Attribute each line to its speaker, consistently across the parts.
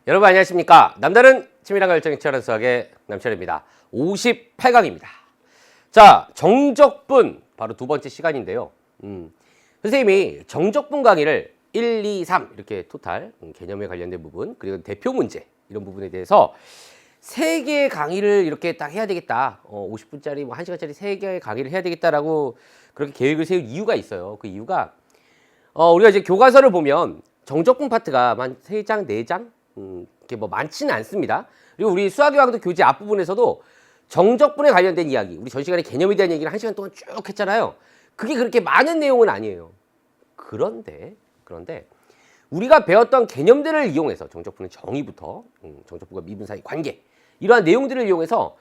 Speaker 1: 여러분 안녕하십니까? 남다른 치밀한 열정이 치열한 수학의 남철입니다. 58강입니다. 자, 정적분 바로 두 번째 시간인데요. 선생님이 정적분 강의를 1, 2, 3 이렇게 토탈 개념에 관련된 부분 그리고 대표 문제 이런 부분에 대해서 3개의 강의를 이렇게 딱 해야 되겠다. 50분짜리 뭐 1시간짜리 3개의 강의를 해야 되겠다라고 그렇게 계획을 세운 이유가 있어요. 그 이유가 우리가 이제 교과서를 보면 정적분 파트가 한 3장, 4장 이렇게 뭐 많지는 않습니다. 그리고 우리 수학여왕도 교재 앞부분에서도 정적분에 관련된 이야기, 우리 전 시간에 개념에 대한 얘기를 1시간 동안 쭉 했잖아요. 그게 그렇게 많은 내용은 아니에요. 그런데 우리가 배웠던 개념들을 이용해서 정적분의 정의부터 정적분과 미분 사이 관계 이러한 내용들을 이용해서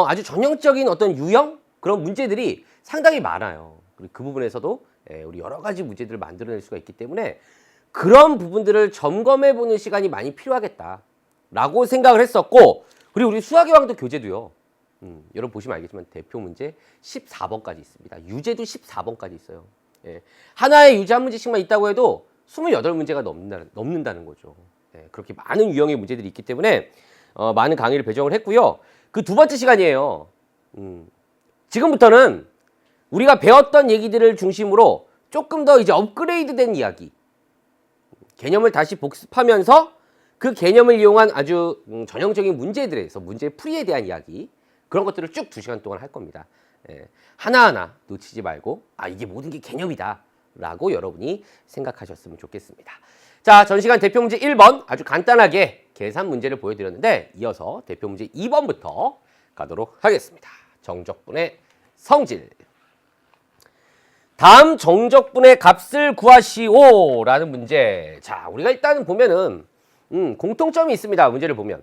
Speaker 1: 아주 전형적인 어떤 유형 그런 문제들이 상당히 많아요. 그리고 그 부분에서도 우리 여러 가지 문제들을 만들어낼 수가 있기 때문에 그런 부분들을 점검해 보는 시간이 많이 필요하겠다라고 생각을 했었고, 그리고 우리 수학의 왕도 교재도요. 여러분 보시면 알겠지만 대표 문제 14번까지 있습니다. 유제도 14번까지 있어요. 예. 하나의 유제 한 문제씩만 있다고 해도 28문제가 넘는다는 거죠. 예. 그렇게 많은 유형의 문제들이 있기 때문에 많은 강의를 배정을 했고요. 그 두 번째 시간이에요. 지금부터는 우리가 배웠던 얘기들을 중심으로 조금 더 이제 업그레이드된 이야기, 개념을 다시 복습하면서 그 개념을 이용한 아주 전형적인 문제들에서 문제 풀이에 대한 이야기, 그런 것들을 쭉 2시간 동안 할 겁니다. 예. 하나하나 놓치지 말고 이게 모든 게 개념이다 라고 여러분이 생각하셨으면 좋겠습니다. 자, 전 시간 대표 문제 1번 아주 간단하게 계산 문제를 보여드렸는데, 이어서 대표 문제 2번부터 가도록 하겠습니다. 정적분의 성질. 다음 정적분의 값을 구하시오 라는 문제. 자, 우리가 일단은 보면은 공통점이 있습니다. 문제를 보면.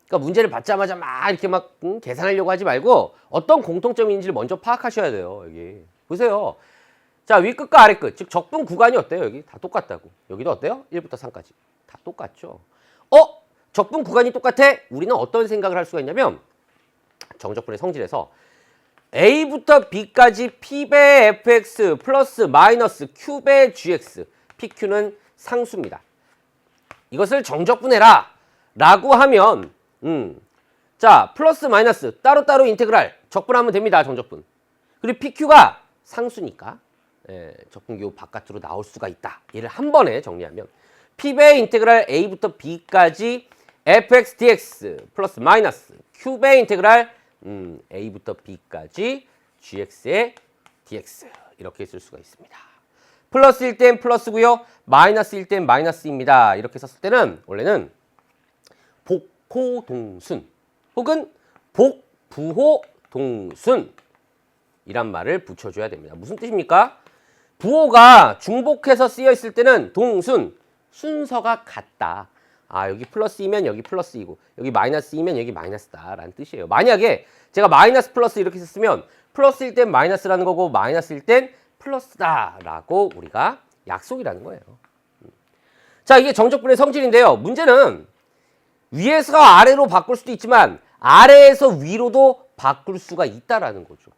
Speaker 1: 그러니까 문제를 받자마자 막 이렇게 막 계산하려고 하지 말고 어떤 공통점인지를 먼저 파악하셔야 돼요. 여기 보세요. 자, 위끝과 아래끝, 즉 적분 구간이 어때요? 여기 다 똑같다고. 여기도 어때요? 1부터 3까지 다 똑같죠. 적분 구간이 똑같아? 우리는 어떤 생각을 할 수가 있냐면, 정적분의 성질에서 A부터 B까지 P배 fx 플러스 마이너스 Q배 gx, PQ는 상수입니다. 이것을 정적분해라 라고 하면 자, 플러스 마이너스 따로따로 인테그랄 적분하면 됩니다. 정적분. 그리고 PQ가 상수니까 적분기호 바깥으로 나올 수가 있다. 얘를 한 번에 정리하면 P배 인테그랄 A부터 B까지 fx dx 플러스 마이너스 Q배 인테그랄 A부터 B까지 gx의 dx, 이렇게 쓸 수가 있습니다. 플러스일 땐 플러스고요, 마이너스일 땐 마이너스입니다. 이렇게 썼을 때는 원래는 복호동순 혹은 복부호동순 이란 말을 붙여줘야 됩니다. 무슨 뜻입니까? 부호가 중복해서 쓰여 있을 때는 동순, 순서가 같다. 여기 플러스이면 여기 플러스이고 여기 마이너스이면 여기 마이너스다 라는 뜻이에요. 만약에 제가 마이너스 플러스 이렇게 썼으면 플러스일 땐 마이너스라는 거고 마이너스일 땐 플러스다 라고 우리가 약속이라는 거예요. 자, 이게 정적분의 성질인데요. 문제는 위에서 아래로 바꿀 수도 있지만 아래에서 위로도 바꿀 수가 있다라는 거죠.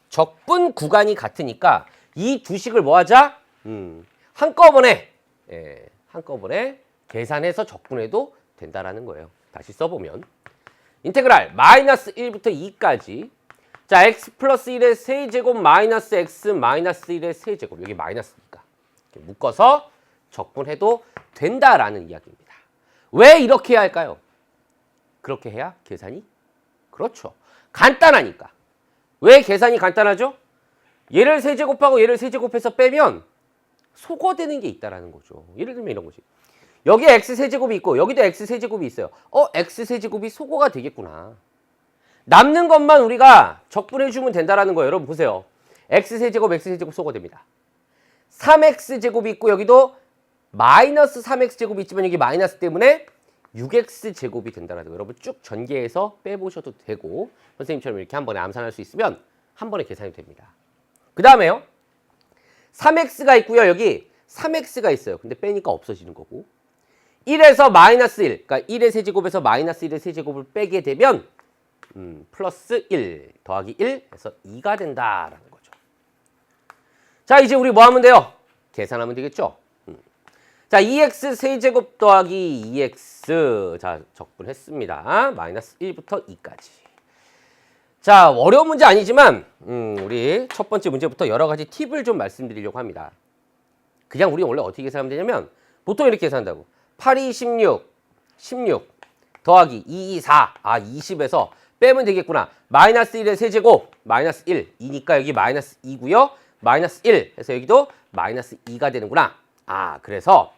Speaker 1: 적분 구간이 같으니까 이 두 식을 뭐 하자? 한꺼번에 계산해서 적분해도 된다라는 거예요. 다시 써보면 인테그랄 마이너스 1부터 2까지, 자, x 플러스 1의 세제곱 마이너스 x 마이너스 1의 세제곱, 여기 마이너스니까 이렇게 묶어서 적분해도 된다라는 이야기입니다. 왜 이렇게 해야 할까요? 그렇게 해야 계산이, 그렇죠, 간단하니까. 왜 계산이 간단하죠? 얘를 세제곱하고 얘를 세제곱해서 빼면 소거되는 게 있다라는 거죠. 예를 들면 이런 거지. 여기에 x세제곱이 있고 여기도 x세제곱이 있어요. x세제곱이 소거가 되겠구나. 남는 것만 우리가 적분해주면 된다라는 거예요. 여러분 보세요. x세제곱 소거됩니다. 3x제곱이 있고 여기도 마이너스 3x제곱이 있지만 여기 마이너스 때문에 6x제곱이 된다라는 거예요. 여러분 쭉 전개해서 빼보셔도 되고 선생님처럼 이렇게 한 번에 암산할 수 있으면 한 번에 계산이 됩니다. 그 다음에요. 3x가 있고요. 여기 3x가 있어요. 근데 빼니까 없어지는 거고, 1에서 마이너스 1, 그러니까 1의 세제곱에서 마이너스 1의 세제곱을 빼게 되면 플러스 1 더하기 1 해서 2가 된다라는 거죠. 자, 이제 우리 뭐 하면 돼요? 계산하면 되겠죠? 자, 2x 세제곱 더하기 2x. 자, 적분했습니다. 마이너스 1부터 2까지. 자, 어려운 문제 아니지만 우리 첫 번째 문제부터 여러 가지 팁을 좀 말씀드리려고 합니다. 그냥 우리 원래 어떻게 계산하면 되냐면 보통 이렇게 계산한다고. 8, 2, 16 더하기 2, 2, 4. 아, 20에서 빼면 되겠구나. 마이너스 1의 세제곱 마이너스 1. 2니까 여기 마이너스 2고요. 마이너스 1 해서 여기도 마이너스 2가 되는구나. 아, 그래서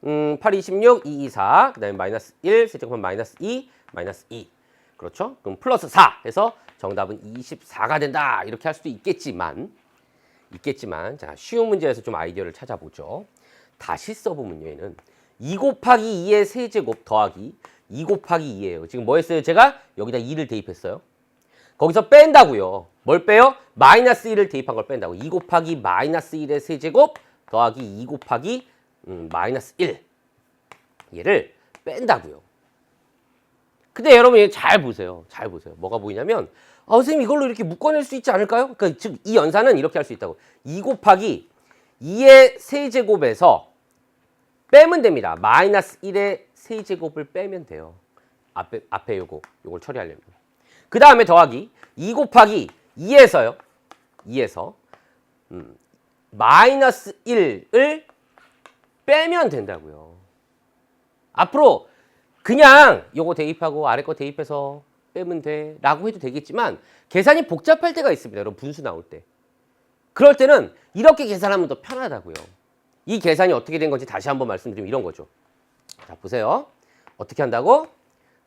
Speaker 1: 8, 2, 16, 2, 2, 4. 그 다음에 마이너스 1, 세제곱은 마이너스 2, 마이너스 2. 그렇죠? 그럼 플러스 4 해서 정답은 24가 된다. 이렇게 할 수도 있겠지만, 자, 쉬운 문제에서 좀 아이디어를 찾아보죠. 다시 써보면요, 얘는 2 곱하기 2의 세제곱 더하기 2 곱하기 2예요. 지금 뭐 했어요? 제가 여기다 2를 대입했어요. 거기서 뺀다고요. 뭘 빼요? 마이너스 1을 대입한 걸 뺀다고. 2 곱하기 마이너스 1의 세제곱 더하기 2 곱하기 마이너스 1. 얘를 뺀다고요. 근데 여러분 잘 보세요. 잘 보세요. 뭐가 보이냐면 선생님 이걸로 이렇게 묶어낼 수 있지 않을까요? 그러니까 즉 이 연산은 이렇게 할 수 있다고. 2 곱하기 2의 세제곱에서 빼면 됩니다. 마이너스 1의 세제곱을 빼면 돼요. 앞에 요걸 처리하려면. 그 다음에 더하기 2 곱하기 2에서요. 2에서 마이너스 1을 빼면 된다고요. 앞으로 그냥 요거 대입하고 아래 거 대입해서 빼면 돼 라고 해도 되겠지만 계산이 복잡할 때가 있습니다. 여러분 분수 나올 때. 그럴 때는 이렇게 계산하면 더 편하다고요. 이 계산이 어떻게 된 건지 다시 한번 말씀드리면 이런 거죠. 자, 보세요. 어떻게 한다고?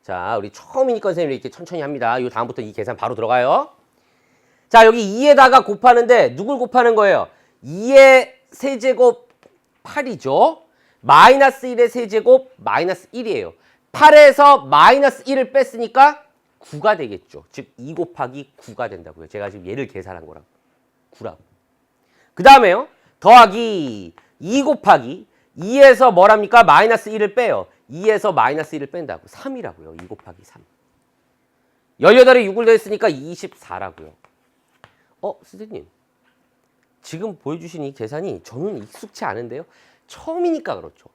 Speaker 1: 자, 우리 처음이니까 선생님이 이렇게 천천히 합니다. 요 다음부터 이 계산 바로 들어가요. 자, 여기 2에다가 곱하는데 누굴 곱하는 거예요? 2의 세제곱 8이죠. 마이너스 1의 세제곱 마이너스 1이에요. 8에서 마이너스 1을 뺐으니까 9가 되겠죠. 즉 2 곱하기 9가 된다고요. 제가 지금 얘를 계산한 거라고. 9라고. 그 다음에요. 더하기 2 곱하기 2에서 뭐랍니까? 마이너스 1을 빼요. 2에서 마이너스 1을 뺀다고. 3이라고요. 2 곱하기 3. 18에 6을 더했으니까 24라고요. 선생님. 지금 보여주신 이 계산이 저는 익숙치 않은데요. 처음이니까 그렇죠.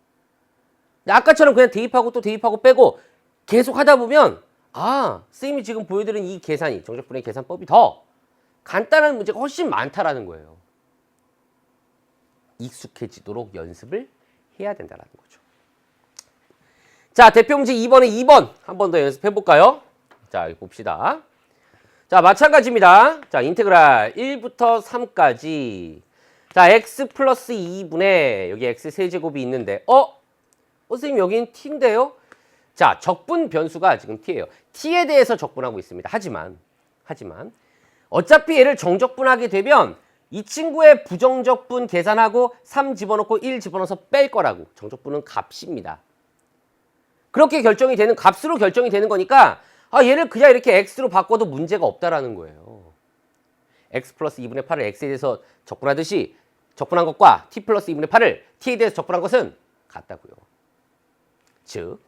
Speaker 1: 아까처럼 그냥 대입하고 또 대입하고 빼고 계속 하다 보면 선생님이 지금 보여드린 이 계산이 정적분의 계산법이 더 간단한 문제가 훨씬 많다라는 거예요. 익숙해지도록 연습을 해야 된다는 거죠. 자, 대표 문제 2번에 2번 한 번 더 연습해 볼까요? 자, 봅시다. 자, 마찬가지입니다. 자, 인테그랄 1부터 3까지. 자, x 플러스 2분의 여기 x 세제곱이 있는데 선생님 여기는 t인데요? 자, 적분 변수가 지금 t예요. t에 대해서 적분하고 있습니다. 하지만 어차피 얘를 정적분하게 되면 이 친구의 부정적분 계산하고 3 집어넣고 1 집어넣어서 뺄 거라고. 정적분은 값입니다. 그렇게 결정이 되는 값으로 결정이 되는 거니까 얘를 그냥 이렇게 x로 바꿔도 문제가 없다라는 거예요. x 플러스 2분의 8을 x에 대해서 적분하듯이 적분한 것과 t 플러스 2분의 8을 t에 대해서 적분한 것은 같다고요. 즉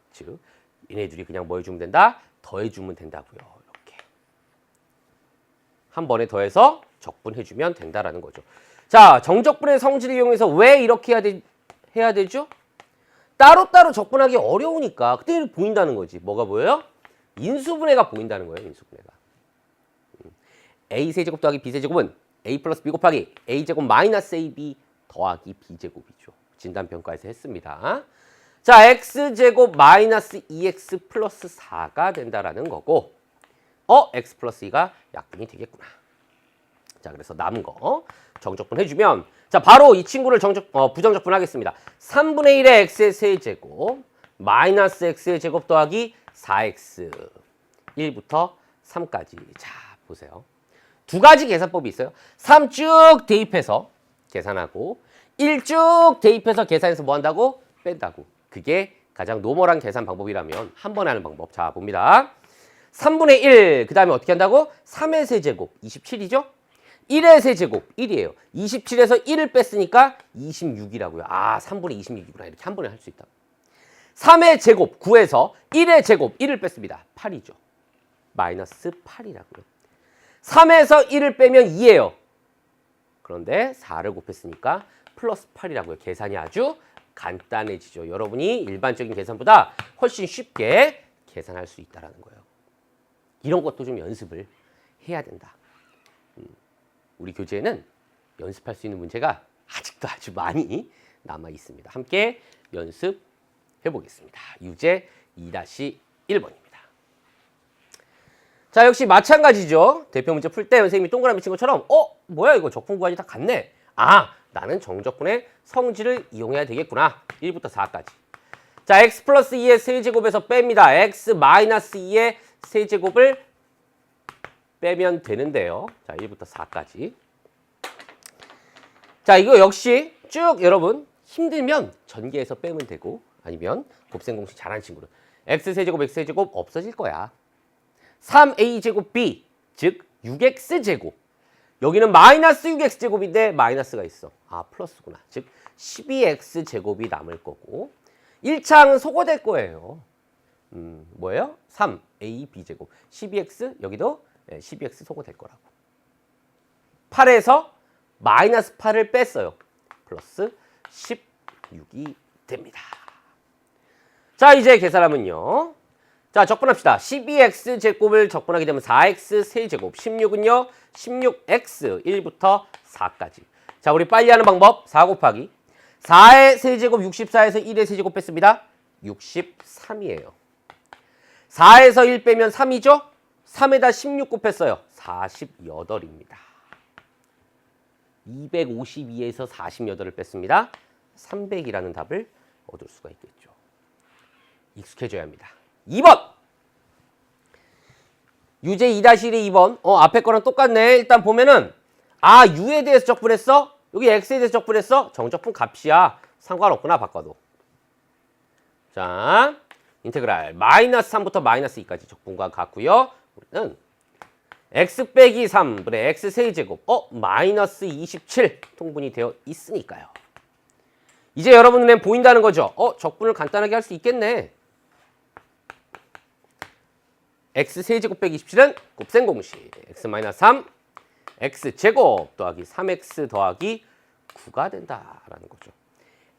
Speaker 1: 얘네들이 그냥 뭐 해주면 된다? 더해주면 된다고요. 이렇게 한 번에 더해서 적분해주면 된다라는 거죠. 자, 정적분의 성질을 이용해서 왜 이렇게 해야 되죠? 따로따로 적분하기 어려우니까 그때 보인다는 거지. 뭐가 보여요? 인수분해가 보인다는 거예요. 인수분해가. a 세제곱 더하기 b 세제곱은 a 플러스 b 곱하기 a 제곱 마이너스 ab 더하기 b 제곱이죠. 진단평가에서 했습니다. 자, x 제곱 마이너스 2x 플러스 4가 된다라는 거고 x 플러스 2가 약분이 되겠구나. 자, 그래서 남은 거 정적분 해주면 자, 바로 이 친구를 부정적분 하겠습니다. 3분의 1의 x의 세제곱 마이너스 x의 제곱 더하기 4x 1부터 3까지. 자, 보세요. 두 가지 계산법이 있어요. 3 쭉 대입해서 계산하고 1 쭉 대입해서 계산해서 뭐 한다고? 뺀다고. 그게 가장 노멀한 계산 방법이라면 한 번에 하는 방법. 자, 봅니다. 3분의 1, 그 다음에 어떻게 한다고? 3의 세제곱, 27이죠? 1의 세제곱, 1이에요. 27에서 1을 뺐으니까 26이라고요. 3분의 26이구나. 이렇게 한 번에 할 수 있다. 3의 제곱, 9에서 1의 제곱, 1을 뺐습니다. 8이죠. 마이너스 8이라고요. 3에서 1을 빼면 2예요. 그런데 4를 곱했으니까 플러스 8이라고요. 계산이 아주 간단해지죠. 여러분이 일반적인 계산보다 훨씬 쉽게 계산할 수 있다는 거예요. 이런 것도 좀 연습을 해야 된다. 우리 교재에는 연습할 수 있는 문제가 아직도 아주 많이 남아 있습니다. 함께 연습해 보겠습니다. 유제 2-1번입니다. 자, 역시 마찬가지죠. 대표 문제 풀 때 선생님이 동그라미 친 것처럼 뭐야 이거 적분 구간이 다 같네. 아, 나는 정적분의 성질을 이용해야 되겠구나. 1부터 4까지. 자, x 플러스 2의 세제곱에서 뺍니다. x 마이너스 2의 세제곱을 빼면 되는데요. 자, 1부터 4까지. 자, 이거 역시 쭉 여러분 힘들면 전개해서 빼면 되고 아니면 곱셈 공식 잘하는 친구는 x세제곱 x세제곱 없어질 거야. 3a제곱 b 즉 6x제곱 여기는 마이너스 6x제곱인데 마이너스가 있어. 아, 플러스구나. 즉 12x제곱이 남을 거고 1차항은 소거될 거예요. 뭐예요? 3ab제곱 12x 여기도 12x 소거될 거라고. 8에서 마이너스 8을 뺐어요. 플러스 16이 됩니다. 자, 이제 계산하면요. 자, 적분합시다. 12x제곱을 적분하게 되면 4x 세제곱 16은요. 16x 1부터 4까지. 자, 우리 빨리 하는 방법 4 곱하기 4의 세제곱 64에서 1의 세제곱 뺐습니다. 63이에요. 4에서 1 빼면 3이죠. 3에다 16 곱했어요. 48입니다. 252에서 48을 뺐습니다. 300이라는 답을 얻을 수가 있겠죠. 익숙해져야 합니다. 2번! 유제 2-1의 2번. 앞에 거랑 똑같네. 일단 보면은 u에 대해서 적분했어? 여기 x에 대해서 적분했어? 정적분 값이야. 상관없구나, 바꿔도. 자, 인테그랄 마이너스 3부터 마이너스 2까지 적분과 같고요. 우리는 x 빼기 3분의 x 세제곱 마이너스 27 통분이 되어 있으니까요. 이제 여러분 눈엔 보인다는 거죠. 적분을 간단하게 할 수 있겠네. x 세제곱 빼기 27은 곱셈 공식 x 마이너스 3 x 제곱 더하기 3x 더하기 9가 된다라는 거죠.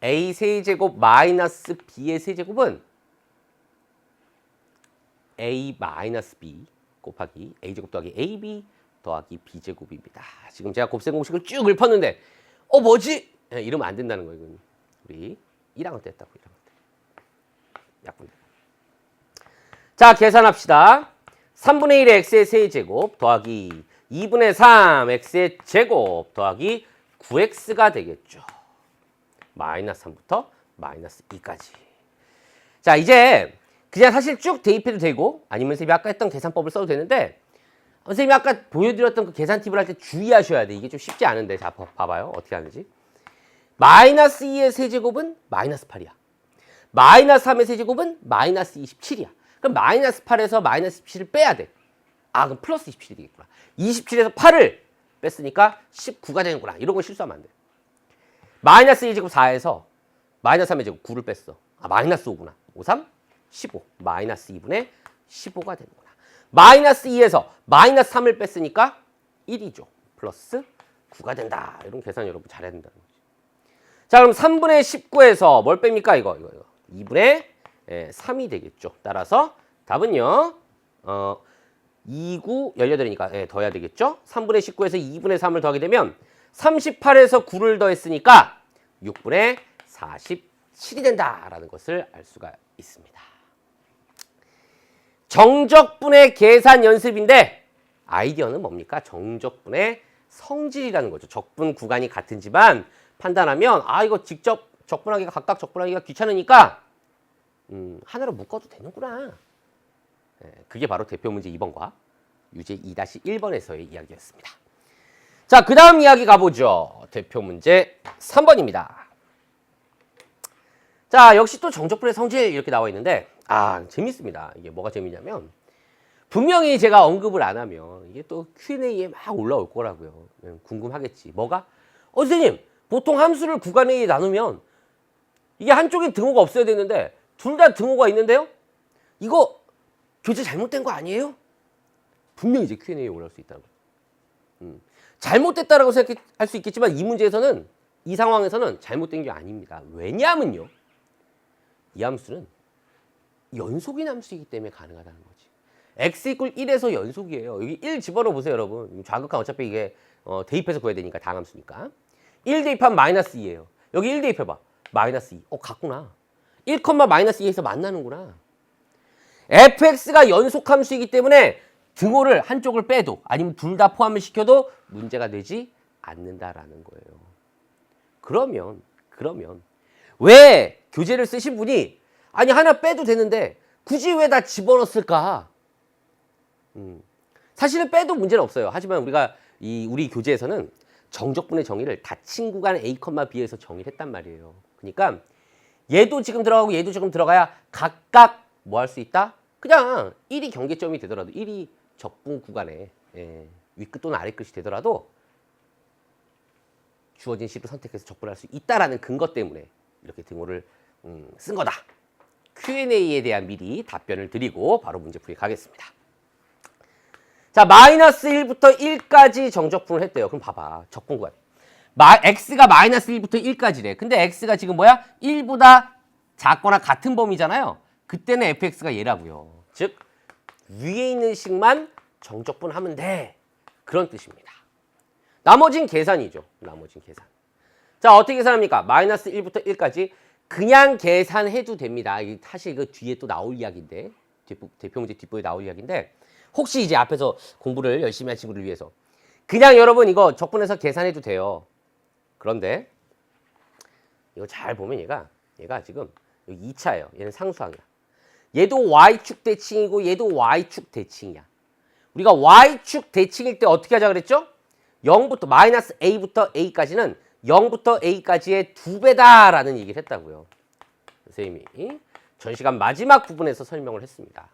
Speaker 1: a 세제곱 마이너스 b의 세제곱은 a 마이너스 b 곱하기 a제곱 더하기 ab 더하기 b제곱입니다. 지금 제가 곱셈 공식을 쭉 읊었는데 뭐지? 이러면 안 된다는 거예요. 이건. 우리 1학년 때 했다고. 1학년 때. 약분돼. 자, 계산합시다. 3분의 1의 x의 세제곱 더하기 2분의 3 x의 제곱 더하기 9x가 되겠죠. 마이너스 3부터 마이너스 2까지. 자, 이제 그냥 사실 쭉 대입해도 되고 아니면 선생님이 아까 했던 계산법을 써도 되는데 선생님이 아까 보여드렸던 그 계산 팁을 할 때 주의하셔야 돼. 이게 좀 쉽지 않은데. 자, 봐봐요. 어떻게 하는지. 마이너스 2의 세제곱은 마이너스 8이야. 마이너스 3의 세제곱은 마이너스 27이야. 그럼 마이너스 8에서 마이너스 17을 빼야 돼. 그럼 플러스 27이 되겠구나. 27에서 8을 뺐으니까 19가 되는구나. 이런 거 실수하면 안 돼. 마이너스 2제곱 4에서 마이너스 3의 제곱 9를 뺐어. 마이너스 5구나. 5, 3, 15. 마이너스 2분의 15가 되는구나. 마이너스 2에서 마이너스 3을 뺐으니까 1이죠. 플러스 9가 된다. 이런 계산 여러분 잘해야 된다는 거죠. 자, 그럼 3분의 19에서 뭘 뺍니까? 이거. 2분의 3이 되겠죠. 따라서 답은요. 2, 9, 18이니까 더해야 되겠죠. 3분의 19에서 2분의 3을 더하게 되면 38에서 9를 더했으니까 6분의 47이 된다라는 것을 알 수가 있습니다. 정적분의 계산 연습인데 아이디어는 뭡니까? 정적분의 성질이라는 거죠. 적분 구간이 같은지만 판단하면 이거 직접 적분하기가 각각 적분하기가 귀찮으니까 하나로 묶어도 되는구나. 그게 바로 대표 문제 2번과 유제 2-1번에서의 이야기였습니다. 자, 그 다음 이야기 가보죠. 대표 문제 3번입니다. 자, 역시 또 정적분의 성질 이렇게 나와 있는데 재밌습니다. 이게 뭐가 재밌냐면 분명히 제가 언급을 안 하면 이게 또 Q&A에 막 올라올 거라고요. 궁금하겠지. 뭐가? 선생님, 보통 함수를 구간에 나누면 이게 한쪽에 등호가 없어야 되는데 둘 다 등호가 있는데요? 이거 교재 잘못된 거 아니에요? 분명히 이제 Q&A에 올라올 수 있다는 거예요. 잘못됐다라고 생각할 수 있겠지만 이 문제에서는 이 상황에서는 잘못된 게 아닙니다. 왜냐하면요. 이 함수는 연속인 함수이기 때문에 가능하다는 거지. x 이퀄 1에서 연속이에요. 여기 1 집어넣어 보세요, 여러분. 좌극한 어차피 이게 대입해서 구해야 되니까 당함수니까. 1 대입하면 마이너스 2예요. 여기 1 대입해봐. 마이너스 2. 같구나. 1, 마이너스 2에서 만나는구나. fx가 연속함수이기 때문에 등호를 한쪽을 빼도 아니면 둘 다 포함을 시켜도 문제가 되지 않는다라는 거예요. 그러면 왜 교재를 쓰신 분이 아니 하나 빼도 되는데 굳이 왜 다 집어넣었을까? 사실은 빼도 문제는 없어요. 하지만 우리가 우리 교재에서는 정적분의 정의를 닫힌 구간 A, B에서 정의를 했단 말이에요. 그러니까 얘도 지금 들어가고 얘도 지금 들어가야 각각 뭐 할 수 있다? 그냥 1이 경계점이 되더라도 1이 적분 구간에 윗끝 또는 아랫끝이 되더라도 주어진 C를 선택해서 적분할 수 있다라는 근거 때문에 이렇게 등호를 쓴 거다. Q&A에 대한 미리 답변을 드리고 바로 문제 풀이 가겠습니다. 자, 마이너스 1부터 1까지 정적분을 했대요. 그럼 봐봐. 적분 구간. x가 마이너스 1부터 1까지래. 근데 x가 지금 뭐야? 1보다 작거나 같은 범위잖아요. 그때는 fx가 얘라고요. 즉 위에 있는 식만 정적분하면 돼. 그런 뜻입니다. 나머진 계산이죠. 나머진 계산. 자, 어떻게 계산합니까? 마이너스 1부터 1까지 그냥 계산해도 됩니다. 사실 그 뒤에 또 나올 이야기인데 대표 문제 뒷부분에 나올 이야기인데 혹시 이제 앞에서 공부를 열심히 한 친구를 위해서 그냥 여러분 이거 적분해서 계산해도 돼요. 그런데 이거 잘 보면 얘가 지금 여기 2차예요. 얘는 상수항이야. 얘도 y축 대칭이고 얘도 y축 대칭이야. 우리가 y축 대칭일 때 어떻게 하자 그랬죠? 0부터 마이너스 a부터 a까지는 0부터 a까지의 2배다라는 얘기를 했다고요. 선생님이 전 시간 마지막 부분에서 설명을 했습니다.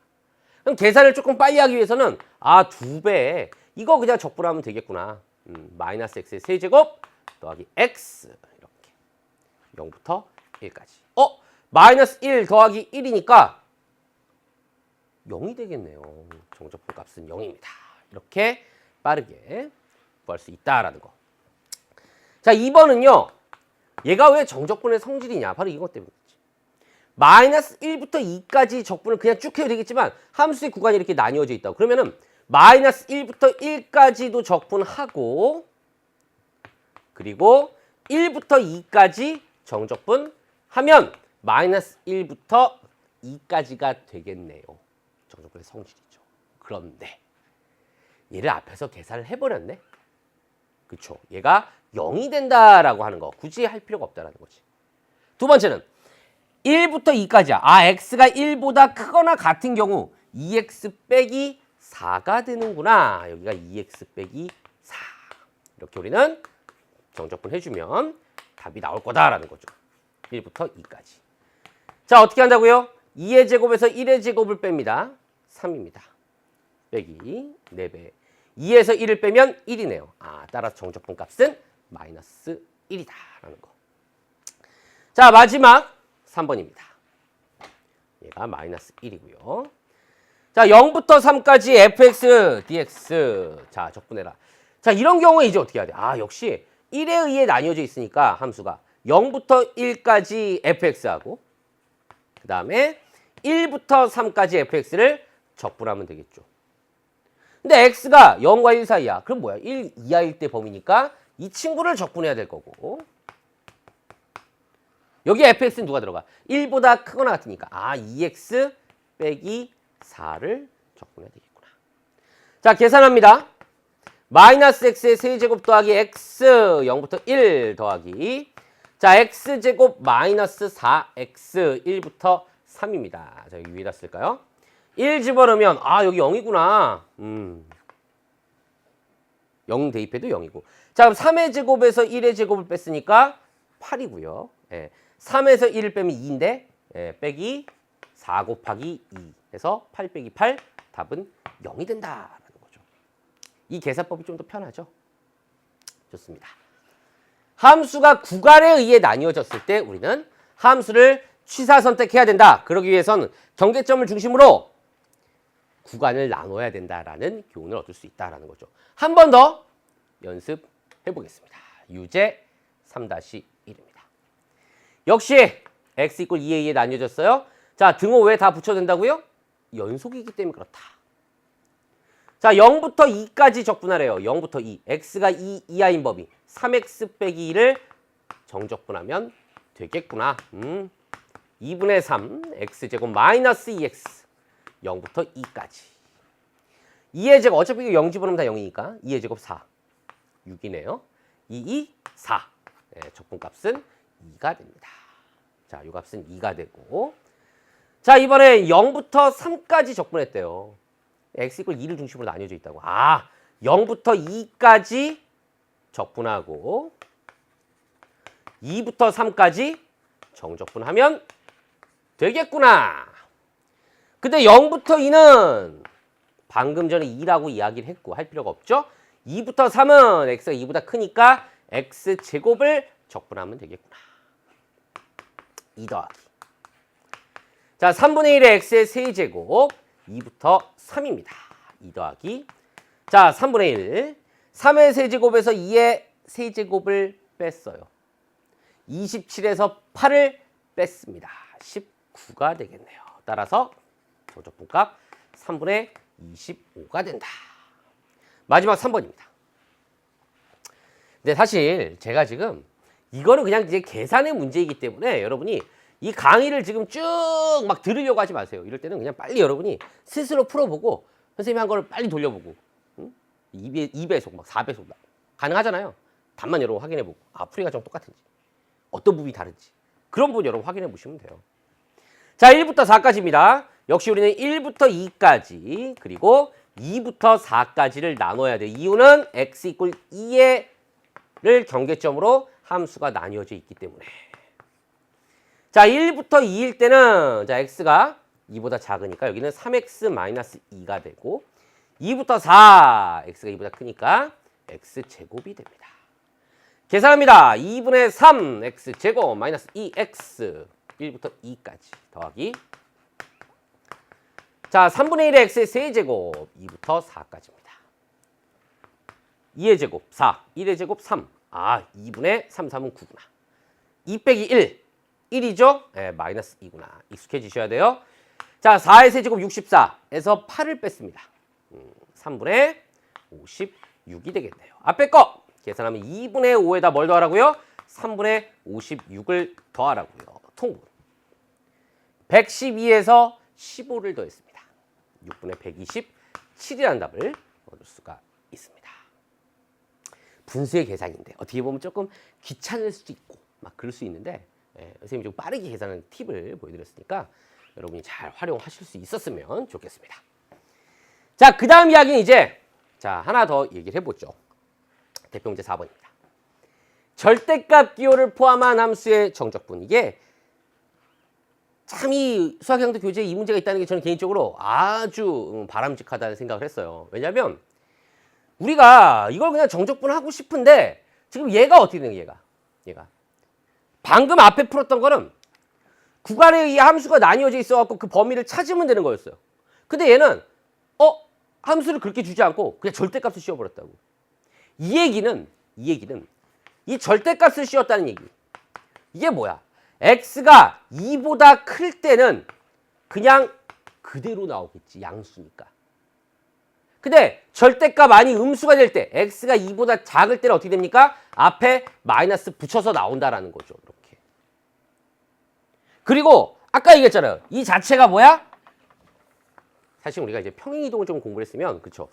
Speaker 1: 그럼 계산을 조금 빨리 하기 위해서는 2배 이거 그냥 적분하면 되겠구나. 마이너스 x의 세제곱 더하기 x 이렇게 0부터 1까지. 마이너스 1 더하기 1이니까 0이 되겠네요. 정적분 값은 0입니다. 이렇게 빠르게 구할 수 있다라는 거. 자, 2번은요. 얘가 왜 정적분의 성질이냐? 바로 이것 때문이지. 마이너스 1부터 2까지 적분을 그냥 쭉 해도 되겠지만 함수의 구간이 이렇게 나뉘어져 있다고. 그러면은 마이너스 1부터 1까지도 적분하고 그리고 1부터 2까지 정적분하면 마이너스 1부터 2까지가 되겠네요. 정적분의 성질이죠. 그런데 얘를 앞에서 계산을 해버렸네. 그쵸? 얘가 0이 된다라고 하는 거 굳이 할 필요가 없다라는 거지. 두 번째는 1부터 2까지야. x가 1보다 크거나 같은 경우 2x 빼기 4가 되는구나. 여기가 2x 빼기 4. 이렇게 우리는 정적분 해주면 답이 나올 거다라는 거죠. 1부터 2까지. 자, 어떻게 한다고요? 2의 제곱에서 1의 제곱을 뺍니다. 3입니다. 빼기 4배. 2에서 1을 빼면 1이네요. 따라서 정적분 값은 마이너스 1이다라는 거. 자, 마지막 3번입니다. 얘가 마이너스 1이고요. 자, 0부터 3까지 fx, dx. 자, 적분해라. 자, 이런 경우에 이제 어떻게 해야 돼? 역시 1에 의해 나뉘어져 있으니까 함수가 0부터 1까지 fx하고 그 다음에 1부터 3까지 fx를 적분하면 되겠죠. 근데 x가 0과 1 사이야. 그럼 뭐야? 1 이하일 때 범위니까 이 친구를 적분해야 될 거고 여기 fx는 누가 들어가? 1보다 크거나 같으니까 2x 빼기 4를 적분해야 되겠구나. 자, 계산합니다. 마이너스 x의 세제곱 더하기 x 0부터 1 더하기 자, x제곱 마이너스 4x 1부터 3입니다. 자, 여기 위에다 쓸까요? 1 집어넣으면 여기 0이구나. 0 대입해도 0이고. 자, 그럼 3의 제곱에서 1의 제곱을 뺐으니까 8이고요. 3에서 1을 빼면 2인데 빼기 4 곱하기 2 해서 8 빼기 8 답은 0이 된다라는 거죠. 이 계산법이 좀 더 편하죠? 좋습니다. 함수가 구간에 의해 나뉘어졌을 때 우리는 함수를 취사 선택해야 된다. 그러기 위해서는 경계점을 중심으로 구간을 나눠야 된다라는 교훈을 얻을 수 있다라는 거죠. 한 번 더 연습해 보겠습니다. 유제 3-1입니다. 역시 x 이퀄 2a에 나뉘어졌어요. 자, 등호 왜 다 붙여야 된다고요? 연속이기 때문에 그렇다. 자, 0부터 2까지 적분하래요. 0부터 2. x가 2이하인 범위. 3x 빼기 2를 정적분하면 되겠구나. 2분의 3 x제곱 마이너스 2x 0부터 2까지. 2의 제곱 어차피 이거 0 집어넣으면 다 0이니까 2의 제곱 4 6이네요. 2, 4 네, 적분값은 2가 됩니다. 자, 이 값은 2가 되고 자, 이번에 0부터 3까지 적분했대요. x 이퀄 2를 중심으로 나뉘어져 있다고. 아, 0부터 2까지 적분하고 2부터 3까지 정적분하면 되겠구나. 근데 0부터 2는 방금 전에 2라고 이야기를 했고 할 필요가 없죠. 2부터 3은 x가 2보다 크니까 x제곱을 적분하면 되겠구나. 2 더하기. 자, 3분의 1의 x의 세제곱 2부터 3입니다. 2 더하기. 자, 3분의 1. 3의 세제곱에서 2의 세제곱을 뺐어요. 27에서 8을 뺐습니다. 19가 되겠네요. 따라서 조적분값 3분의 25가 된다. 마지막 3번입니다. 근데 사실 제가 지금 이거는 그냥 이제 계산의 문제이기 때문에 여러분이 이 강의를 지금 쭉 막 들으려고 하지 마세요. 이럴 때는 그냥 빨리 여러분이 스스로 풀어보고 선생님이 한 거를 빨리 돌려보고 2배속 막 4배속 가능하잖아요. 답만 여러분 확인해보고 아, 풀이 과정 똑같은지 어떤 부분이 다른지 그런 부분 여러분 확인해 보시면 돼요. 자, 1부터 4까지입니다. 역시 우리는 1부터 2까지 그리고 2부터 4까지를 나눠야 돼. 이유는 x 이퀄 2를 경계점으로 함수가 나뉘어져 있기 때문에. 자, 1부터 2일 때는 자, x가 2보다 작으니까 여기는 3x-2가 되고 2부터 4, x가 2보다 크니까 x제곱이 됩니다. 계산합니다. 2분의 3 x제곱 마이너스 2x 1부터 2까지 더하기 자, 3분의 1의 x의 세제곱 2부터 4까지입니다. 2의 제곱 4, 1의 제곱 3 아, 2분의 3, 3은 9구나. 2 빼기 1, 1이죠? 네, 마이너스 2구나. 익숙해지셔야 돼요. 자, 4의 세제곱 64에서 8을 뺐습니다. 3분의 56이 되겠네요. 앞에 거 계산하면 2분의 5에다 뭘 더하라고요? 3분의 56을 더하라고요. 통분. 112에서 15를 더했습니다. 6분의 127이라는 답을 얻을 수가 있습니다. 분수의 계산인데 어떻게 보면 조금 귀찮을 수도 있고 막 그럴 수 있는데 선생님이 좀 빠르게 계산하는 팁을 보여드렸으니까 여러분이 잘 활용하실 수 있었으면 좋겠습니다. 자, 그 다음 이야기는 이제 자, 하나 더 얘기를 해보죠. 대표 문제 4번입니다. 절대값 기호를 포함한 함수의 정적분. 이게 참 이 수학형도 교재에 이 문제가 있다는 게 저는 개인적으로 아주 바람직하다는 생각을 했어요. 왜냐하면 우리가 이걸 그냥 정적분 하고 싶은데 지금 얘가 어떻게 되는 거야? 얘가 방금 앞에 풀었던 거는 구간에 의해 함수가 나뉘어져 있어갖고 그 범위를 찾으면 되는 거였어요. 근데 얘는 함수를 그렇게 주지 않고 그냥 절대값을 씌워버렸다고. 이 얘기는 이 절대값을 씌웠다는 얘기. 이게 뭐야? x가 2보다 클 때는 그냥 그대로 나오겠지. 양수니까. 근데 절대값 아니 음수가 될 때 x가 2보다 작을 때는 어떻게 됩니까? 앞에 마이너스 붙여서 나온다라는 거죠. 이렇게. 그리고 아까 얘기했잖아요. 이 자체가 뭐야? 사실 우리가 이제 평행이동을 좀 공부를 했으면 그쵸?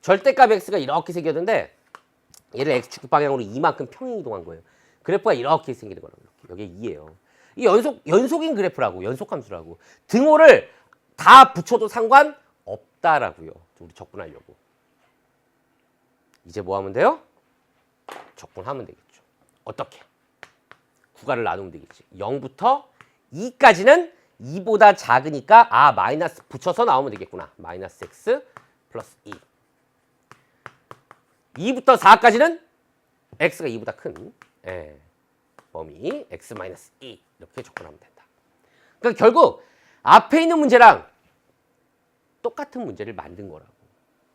Speaker 1: 절대값 x가 이렇게 생겼는데 얘를 x축 방향으로 이만큼 평행이동한 거예요. 그래프가 이렇게 생기는 거라고. 이렇게. 여기 2예요. 이 연속인 그래프라고. 연속함수라고. 등호를 다 붙여도 상관없다라고요. 우리 적분하려고. 이제 뭐 하면 돼요? 적분하면 되겠죠. 어떻게? 구간을 나누면 되겠지. 0부터 2까지는 2보다 작으니까 마이너스 붙여서 나오면 되겠구나. 마이너스 x 플러스 2. 2부터 4까지는 x가 2보다 큰 범위 x 마이너스 2 이렇게 접근하면 된다. 그러니까 결국 앞에 있는 문제랑 똑같은 문제를 만든 거라고.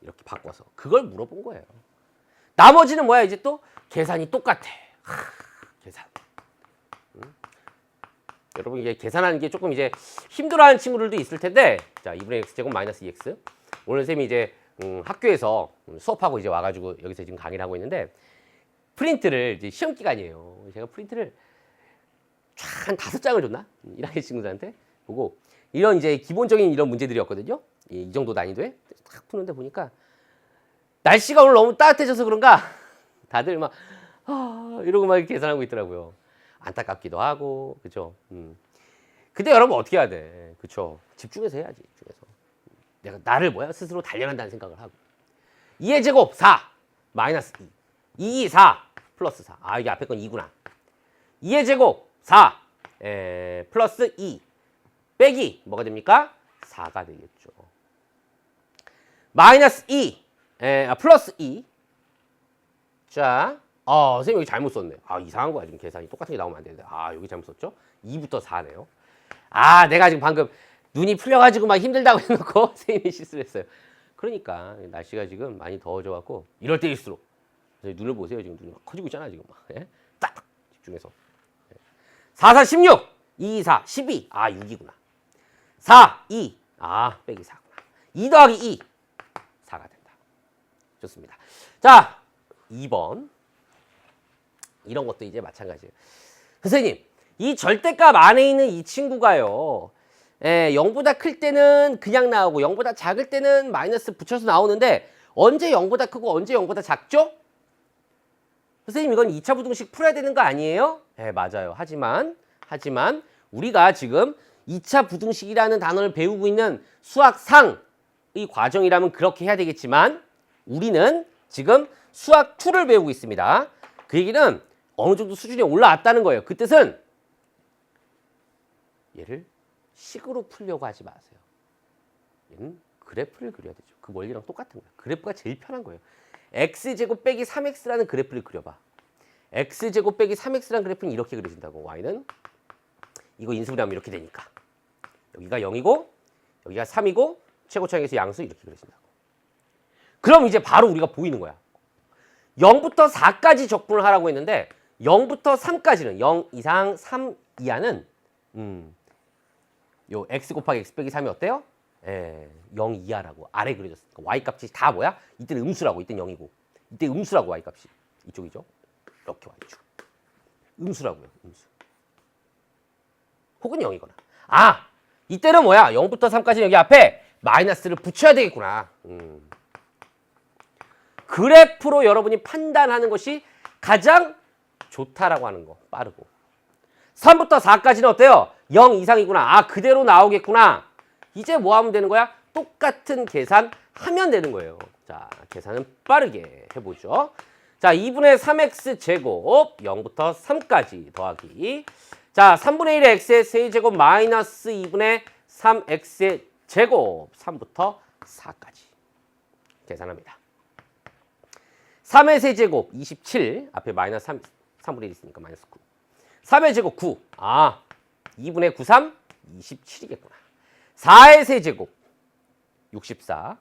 Speaker 1: 이렇게 바꿔서 그걸 물어본 거예요. 나머지는 뭐야? 이제 또 계산이 똑같아. 계산. 여러분 이게 계산하는 게 조금 이제 힘들어하는 친구들도 있을 텐데, 자 2분의 x제곱 마이너스 2x. 오늘 선생님이 이제 학교에서 수업하고 이제 와가지고 여기서 지금 강의를 하고 있는데, 프린트를 이제 시험 기간이에요. 제가 프린트를 한 5장을 줬나? 1학년 친구들한테 보고 이런 이제 기본적인 이런 문제들이었거든요. 이 정도 난이도에 딱 푸는데 보니까 날씨가 오늘 너무 따뜻해져서 그런가 다들 막 이러고 막 계산하고 있더라고요. 안타깝기도 하고, 그죠? 근데 여러분 어떻게 해야 돼? 그쵸? 집중해서 해야지. 집중해서. 내가 나를 뭐야? 스스로 단련한다는 생각을 하고. 2의 제곱 4 마이너스 2. 2, 4 플러스 4. 아, 이게 앞에 건 2구나. 2의 제곱 4 플러스 2 빼기 뭐가 됩니까? 4가 되겠죠. 마이너스 2 플러스 2. 자, 선생님 여기 잘못 썼네. 이상한 거야. 지금 계산이 똑같은 게 나오면 안 되는데. 여기 잘못 썼죠? 2부터 4네요. 내가 지금 방금 눈이 풀려가지고 막 힘들다고 해놓고 선생님이 실수를 했어요. 그러니까 날씨가 지금 많이 더워져 갖고 이럴 때일수록 눈을 보세요. 지금 눈이 막 커지고 있잖아. 지금 막. 예? 딱 집중해서. 4, 4, 16. 2, 4, 12. 6이구나. 4, 2. 빼기 4구나. 2 더하기 2. 4가 된다. 좋습니다. 자, 2번. 이런 것도 이제 마찬가지예요. 선생님, 이 절대값 안에 있는 이 친구가요. 0보다 클 때는 그냥 나오고 0보다 작을 때는 마이너스 붙여서 나오는데 언제 0보다 크고 언제 0보다 작죠? 선생님 이건 2차 부등식 풀어야 되는 거 아니에요? 네, 맞아요. 하지만 우리가 지금 2차 부등식이라는 단어를 배우고 있는 수학상의 과정이라면 그렇게 해야 되겠지만 우리는 지금 수학 2를 배우고 있습니다. 그 얘기는 어느 정도 수준이 올라왔다는 거예요. 그 뜻은 얘를 식으로 풀려고 하지 마세요. 얘는 그래프를 그려야 되죠. 그 원리랑 똑같은 거예요. 그래프가 제일 편한 거예요. x제곱 빼기 3x라는 그래프를 그려봐. x제곱 빼기 3x라는 그래프는 이렇게 그려진다고. y는 이거 인수분해하면 이렇게 되니까. 여기가 0이고 여기가 3이고 최고차항에서 양수 이렇게 그려진다고. 그럼 이제 바로 우리가 보이는 거야. 0부터 4까지 적분을 하라고 했는데 0부터 3까지는 0 이상 3 이하는 요 x 곱하기 x 빼기 3이 어때요? 0 이하라고 아래 그려졌으니까 y값이 다 뭐야? 이때는 음수라고. 이때는 0이고 이때 음수라고. y값이 이쪽이죠. 이렇게 y축 음수라고요. 음수 혹은 0이거나. 이때는 뭐야? 0부터 3까지 여기 앞에 마이너스를 붙여야 되겠구나. 그래프로 여러분이 판단하는 것이 가장 좋다라고 하는 거. 빠르고. 3부터 4까지는 어때요? 0 이상이구나. 그대로 나오겠구나. 이제 뭐 하면 되는 거야? 똑같은 계산 하면 되는 거예요. 자, 계산은 빠르게 해보죠. 자, 2분의 3x 제곱 0부터 3까지 더하기. 자, 3분의 1의 x의 세제곱 마이너스 2분의 3x의 제곱 3부터 4까지 계산합니다. 3의 세제곱 27 앞에 마이너스 3분의 1 있으니까 마이너스 9. 3의 제곱 9. 2분의 9, 3 27이겠구나. 4의 세제곱 64.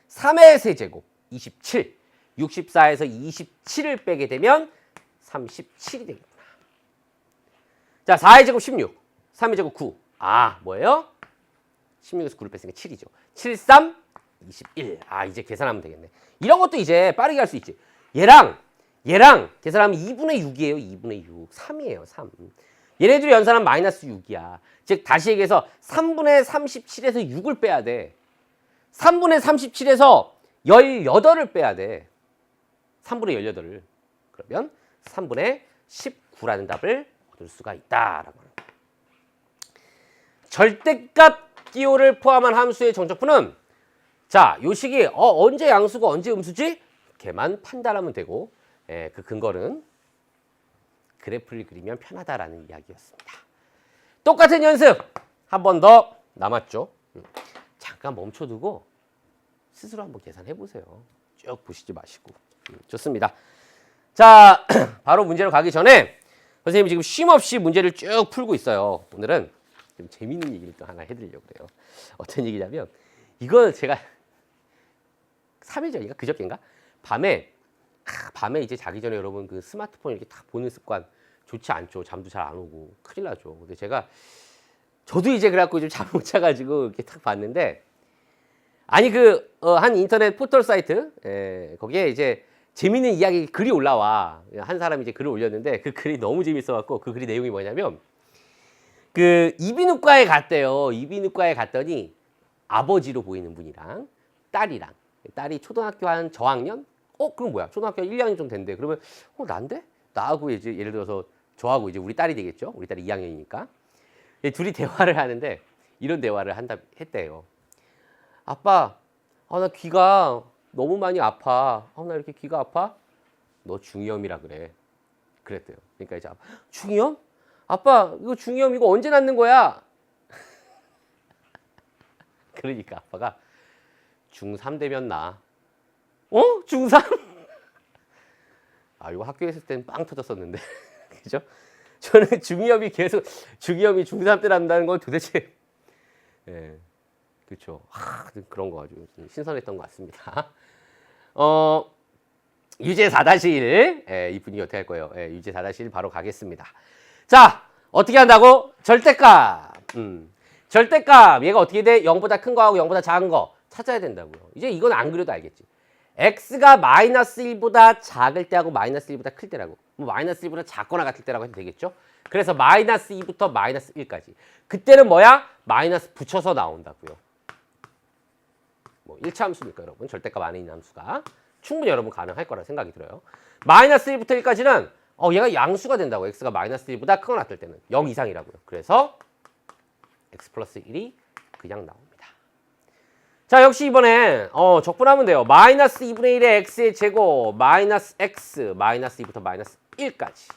Speaker 1: 3의 세제곱 27. 64에서 27을 빼게 되면 37이 되겠구나. 자, 4의 제곱 16. 3의 제곱 9. 뭐예요? 16에서 9를 뺐으니까 7이죠. 7, 3, 21. 이제 계산하면 되겠네. 이런 것도 이제 빠르게 할 수 있지. 얘랑 계산하면 2분의 6이에요. 2분의 6. 3이에요. 3. 얘네들이 연산하면 마이너스 6이야. 즉 다시 얘기해서 3분의 37에서 6을 빼야 돼. 3분의 37에서 18을 빼야 돼. 3분의 18을. 그러면 3분의 19라는 답을 얻을 수가 있다라고 하는 거예요. 절대값 기호를 포함한 함수의 정적분은 자, 요 식이 언제 양수고 언제 음수지? 이렇게만 판단하면 되고 그 근거는 그래프를 그리면 편하다라는 이야기였습니다. 똑같은 연습 한 번 더 남았죠. 잠깐 멈춰두고 스스로 한번 계산해 보세요. 쭉 보시지 마시고. 좋습니다. 자, 바로 문제로 가기 전에 선생님이 지금 쉼없이 문제를 쭉 풀고 있어요. 오늘은 좀 재밌는 얘기를 또 하나 해드리려고 그래요. 어떤 얘기냐면 이거 제가 3일 전인가 그저께인가 밤에 이제 자기 전에 여러분 그 스마트폰 이렇게 딱 보는 습관 좋지 않죠. 잠도 잘 안 오고 큰일 나죠. 근데 저도 이제 그래갖고 좀 잠 못 자가지고 이렇게 딱 봤는데, 아니 한 인터넷 포털 사이트, 거기에 이제 재밌는 이야기 글이 올라와. 한 사람이 이제 글을 올렸는데 그 글이 너무 재밌어갖고, 그 글이 내용이 뭐냐면, 이비인후과에 갔대요. 이비인후과에 갔더니 아버지로 보이는 분이랑 딸이랑, 딸이 초등학교 한 저학년? 그럼 뭐야? 초등학교 1, 2학년 좀 된대. 그러면 난데? 나하고 이제 예를 들어서 저하고 이제 우리 딸이 되겠죠? 우리 딸이 2학년이니까. 둘이 대화를 하는데 이런 대화를 했대요. 아빠, 나 귀가 너무 많이 아파. 나 이렇게 귀가 아파? 너 중이염이라 그래. 그랬대요. 그러니까 이제 중이염? 아빠, 이거 중이염 이거 언제 낫는 거야? 그러니까 아빠가 중3 되면 나. 중3? 이거 학교에 있을 땐 빵 터졌었는데. 그죠? 저는 중이염이 중3 때 난다는 건 도대체, 그렇죠. 그런 거 아주 신선했던 것 같습니다. 유제 4-1, 이분이 어떻게 할 거예요? 유제 4-1 바로 가겠습니다. 자, 어떻게 한다고? 절대값. 절대값. 얘가 어떻게 돼? 0보다 큰 거하고 0보다 작은 거 찾아야 된다고요. 이제 이건 안 그래도 알겠지. x가 마이너스 1보다 작을 때하고 마이너스 1보다 클 때라고. 마이너스 1보다 작거나 같을 때라고 해도 되겠죠? 그래서 마이너스 2부터 마이너스 1까지. 그때는 뭐야? 마이너스 붙여서 나온다고요. 1차 함수니까 여러분. 절대값 안에 있는 함수가. 충분히 여러분 가능할 거라 생각이 들어요. 마이너스 1부터 1까지는 얘가 양수가 된다고. x가 마이너스 1보다 크거나 같을 때는 0 이상이라고요. 그래서 x 플러스 1이 그냥 나옵니다. 자, 역시 이번엔 적분하면 돼요. 마이너스 2분의 1의 x의 제곱 마이너스 x 마이너스 2부터 마이너스 1까지.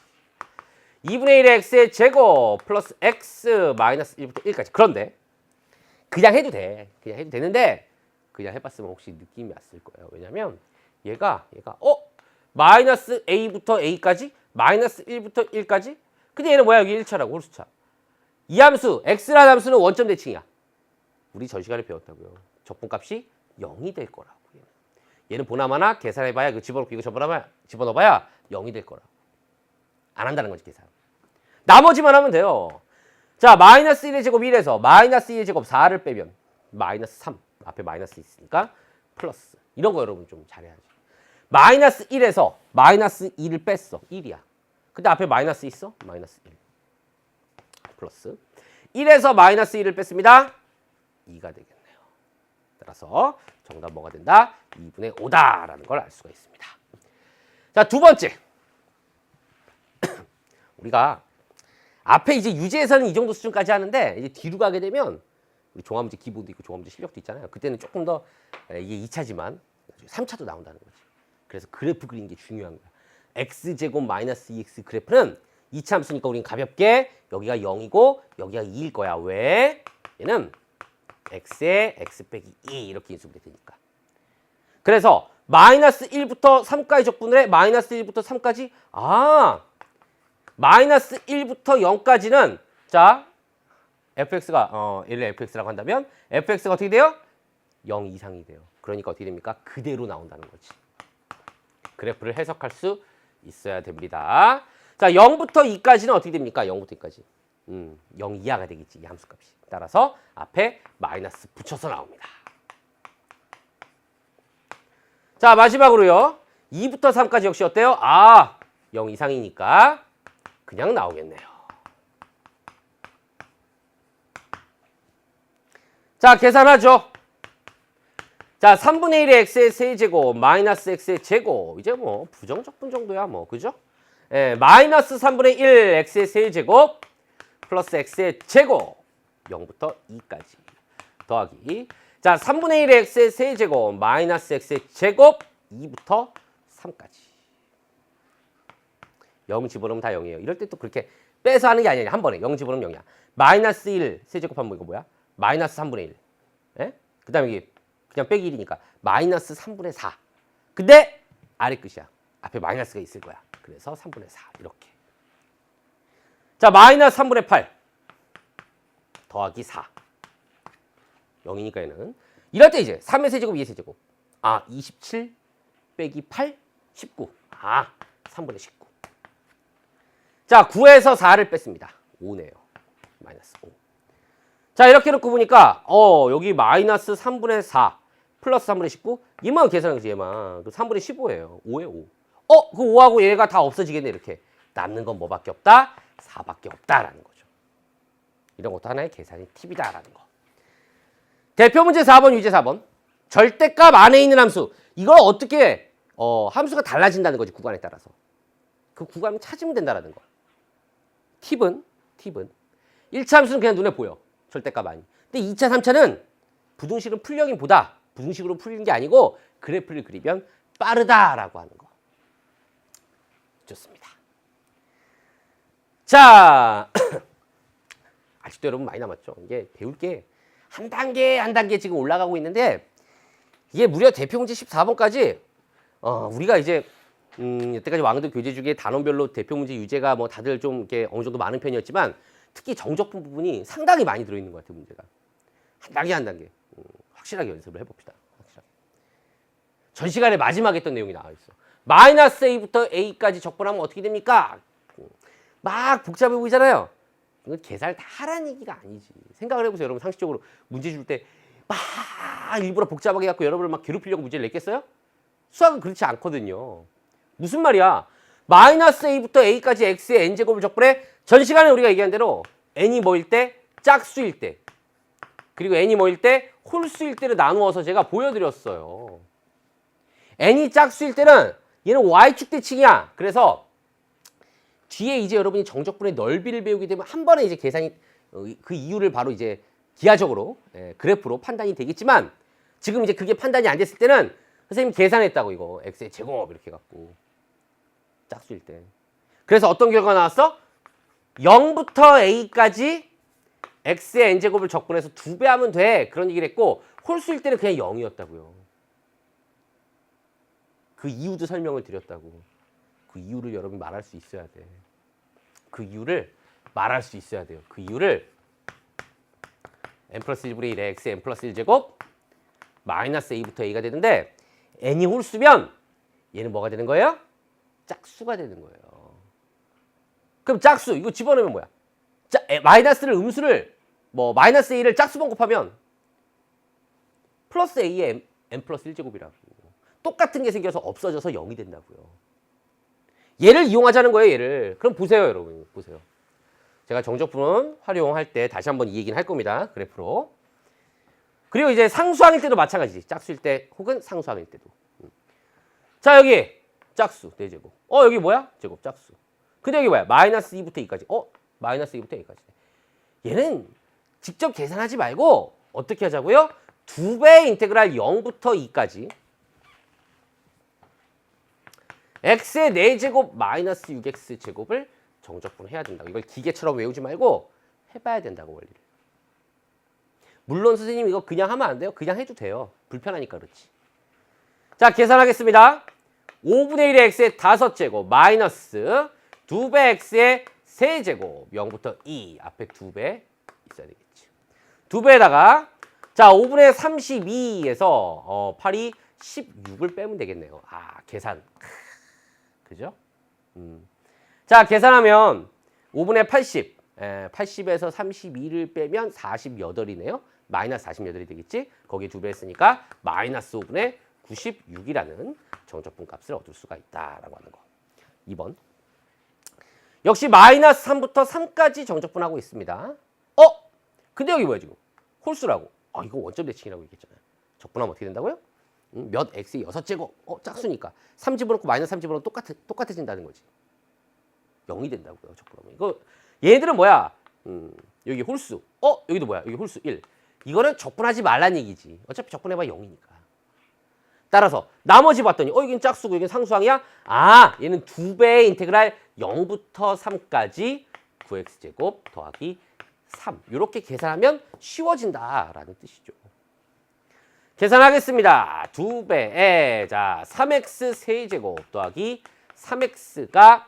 Speaker 1: 2분의 1의 x의 제곱 플러스 x 마이너스 1부터 1까지. 그런데 그냥 해도 돼. 그냥 해도 되는데 그냥 해봤으면 혹시 느낌이 왔을 거예요. 왜냐면 얘가 마이너스 a부터 a까지 마이너스 1부터 1까지. 근데 얘는 뭐야? 여기 1차라고 홀수차. 이 함수 x라는 함수는 원점 대칭이야. 우리 전 시간에 배웠다고요. 적분값이 0이 될 거라고. 얘는 보나마나 계산해봐야 이거 집어넣고 이거 집어넣어봐야 0이 될 거라고. 안 한다는 거지 계산. 나머지만 하면 돼요. 자, 마이너스 1의 제곱 1에서 마이너스 2의 제곱 4를 빼면 마이너스 3. 앞에 마이너스 있으니까 플러스. 이런 거 여러분 좀 잘해야지. 마이너스 1에서 마이너스 2를 뺐어. 1이야. 근데 앞에 마이너스 있어? 마이너스 1. 플러스. 1에서 마이너스 1을 뺐습니다. 2가 되겠네요. 따라서 정답 뭐가 된다? 2분의 5다라는 걸 알 수가 있습니다. 자, 두 번째. 우리가 앞에 이제 유제에서는 이 정도 수준까지 하는데 이제 뒤로 가게 되면 우리 종합문제 기본도 있고 종합문제 실력도 있잖아요. 그때는 조금 더 이게 2차지만 3차도 나온다는 거지. 그래서 그래프 그리는 게 중요한 거야. x제곱 마이너스 2x 그래프는 2차 함수니까 우리는 가볍게 여기가 0이고 여기가 2일 거야. 왜? 얘는 x에 x 빼기 2 이렇게 인수분해 되니까. 그래서 마이너스 1부터 3까지 적분을 해. 마이너스 1부터 3까지. 마이너스 1부터 0까지는 자 fx가 얘를 fx라고 한다면 fx가 어떻게 돼요? 0 이상이 돼요. 그러니까 어떻게 됩니까? 그대로 나온다는 거지. 그래프를 해석할 수 있어야 됩니다. 자, 0부터 2까지는 어떻게 됩니까? 0부터 2까지. 0 이하가 되겠지, 이 함수값이. 따라서 앞에 마이너스 붙여서 나옵니다. 자, 마지막으로요. 2부터 3까지 역시 어때요? 0 이상이니까 그냥 나오겠네요. 자, 계산하죠. 자, 3분의 1의 x의 세제곱 마이너스 x의 제곱. 이제 뭐 부정적분 정도야 뭐, 그죠? 마이너스 3분의 1 x의 세제곱 플러스 x의 제곱 0부터 2까지 더하기. 자, 3분의 1의 x의 세제곱 마이너스 x의 제곱 2부터 3까지. 0 집어넣으면 다 0이에요. 이럴 때 또 그렇게 빼서 하는 게 아니야. 한 번에 0 집어넣으면 0이야. 마이너스 1 세제곱하면 이거 뭐야? 마이너스 3분의 1. 예? 그 다음에 이게 그냥 빼기 1이니까 마이너스 3분의 4. 근데 아래 끝이야. 앞에 마이너스가 있을 거야. 그래서 3분의 4 이렇게. 자, 마이너스 3분의 8 더하기 4. 0이니까 얘는. 이럴 때 이제 3의 세제곱 2의 세제곱. 27 빼기 8 19. 3분의 19. 자, 9에서 4를 뺐습니다. 5네요. 마이너스 5. 자, 이렇게 놓고 보니까 여기 마이너스 3분의 4 플러스 3분의 19 얘만 계산하지 얘만. 그 3분의 15예요. 5에 5. 그 5하고 얘가 다 없어지겠네 이렇게. 남는 건 뭐밖에 없다? 4밖에 없다라는 거죠. 이런 것도 하나의 계산의 팁이다라는 거. 대표 문제 4번, 유제 4번. 절대값 안에 있는 함수. 이걸 어떻게 함수가 달라진다는 거지 구간에 따라서. 그 구간을 찾으면 된다라는 거. 팁은 1차 함수는 그냥 눈에 보여. 절대값 아니. 근데 2차, 3차는 부등식을 풀려긴 보다 부등식으로 풀리는 게 아니고 그래프를 그리면 빠르다라고 하는 거. 좋습니다. 자, 아직도 여러분 많이 남았죠. 이게 배울 게 한 단계 한 단계 지금 올라가고 있는데 이게 무려 대표 문제 14번까지 우리가 이제 여태까지 왕도 교재 중에 단원별로 대표 문제 유제가 뭐 다들 좀 이렇게 어느 정도 많은 편이었지만 특히 정적분 부분이 상당히 많이 들어있는 것 같아요. 문제가 한 단계 한 단계 확실하게 연습을 해봅시다. 확실하게. 전 시간에 마지막에 했던 내용이 나와 있어. 마이너스 a부터 a까지 적분하면 어떻게 됩니까? 막 복잡해 보이잖아요. 이건 계산을 다 하라는 얘기가 아니지. 생각을 해보세요. 여러분 상식적으로 문제 줄 때 막 일부러 복잡하게 해갖고 여러분을 막 괴롭히려고 문제를 냈겠어요? 수학은 그렇지 않거든요. 무슨 말이야? 마이너스 a부터 a까지 x의 n제곱을 적분해. 전 시간에 우리가 얘기한 대로 n이 뭐일 때? 짝수일 때. 그리고 n이 뭐일 때? 홀수일 때를 나누어서 제가 보여드렸어요. n이 짝수일 때는 얘는 y축 대칭이야. 그래서 뒤에 이제 여러분이 정적분의 넓이를 배우게 되면 한 번에 이제 계산이 그 이유를 바로 이제 기하적으로 그래프로 판단이 되겠지만 지금 이제 그게 판단이 안 됐을 때는 선생님 계산했다고 이거 x의 제곱 이렇게 갖고 짝수일 때. 그래서 어떤 결과가 나왔어? 0부터 a까지 x의 n제곱을 적분해서 2배 하면 돼. 그런 얘기를 했고 홀수일 때는 그냥 0이었다고요. 그 이유도 설명을 드렸다고. 그 이유를 여러분이 말할 수 있어야 돼. 그 이유를 말할 수 있어야 돼요. 그 이유를 n 플러스 1분의 1의 x n 플러스 1제곱 마이너스 a부터 a가 되는데 n이 홀수면 얘는 뭐가 되는 거예요? 짝수가 되는 거예요. 그럼 짝수 이거 집어넣으면 뭐야? 마이너스를 음수를 뭐 마이너스 a를 짝수번 곱하면 플러스 a의 n 플러스 1제곱이라고. 똑같은 게 생겨서 없어져서 0이 된다고요. 얘를 이용하자는 거예요, 얘를. 그럼 보세요, 여러분. 보세요. 제가 정적분 활용할 때 다시 한번 이 얘기는 할 겁니다. 그래프로. 그리고 이제 상수항일 때도 마찬가지지. 짝수일 때 혹은 상수항일 때도. 자, 여기 짝수 4제곱. 여기 뭐야? 제곱 짝수. 근데 여기 뭐야? 마이너스 2부터 2까지. 마이너스 2부터 2까지. 얘는 직접 계산하지 말고 어떻게 하자고요? 2배 인테그랄 0부터 2까지. x의 4제곱 마이너스 6x제곱을 정적분해야 된다고. 이걸 기계처럼 외우지 말고 해봐야 된다고 원리를. 물론 선생님 이거 그냥 하면 안 돼요. 그냥 해도 돼요. 불편하니까 그렇지. 자, 계산하겠습니다. 5분의 1의 x의 5제곱 마이너스 2배 x의 3제곱 0부터 2 앞에 2배 있어야 되겠지. 2배에다가 자 5분의 32에서 8이 16을 빼면 되겠네요. 계산. 그죠? 자, 계산하면 5분의 80, 80에서 32를 빼면 48이네요. 마이너스 48이 되겠지? 거기에 2배 했으니까 마이너스 5분의 96이라는 정적분 값을 얻을 수가 있다라고 하는 거. 2번. 역시 마이너스 3부터 3까지 정적분하고 있습니다. 근데 여기 뭐야 지금? 홀수라고. 이거 원점 대칭이라고 얘기했잖아요. 적분하면 어떻게 된다고요? 몇 x의 6제곱. 짝수니까. 3 집어넣고 마이너스 3 집어넣으면 똑같아진다는 거지. 0이 된다고요. 적분하면. 이거 얘들은 뭐야? 여기 홀수. 여기도 뭐야? 여기 홀수 1. 이거는 적분하지 말란 얘기지. 어차피 적분해봐 0이니까. 따라서 나머지 봤더니 여긴 짝수고 여긴 상수항이야? 얘는 2배의 인테그랄 0부터 3까지 9x제곱 더하기 3. 이렇게 계산하면 쉬워진다라는 뜻이죠. 계산하겠습니다. 2배에 자 3x 세제곱 더하기 3x가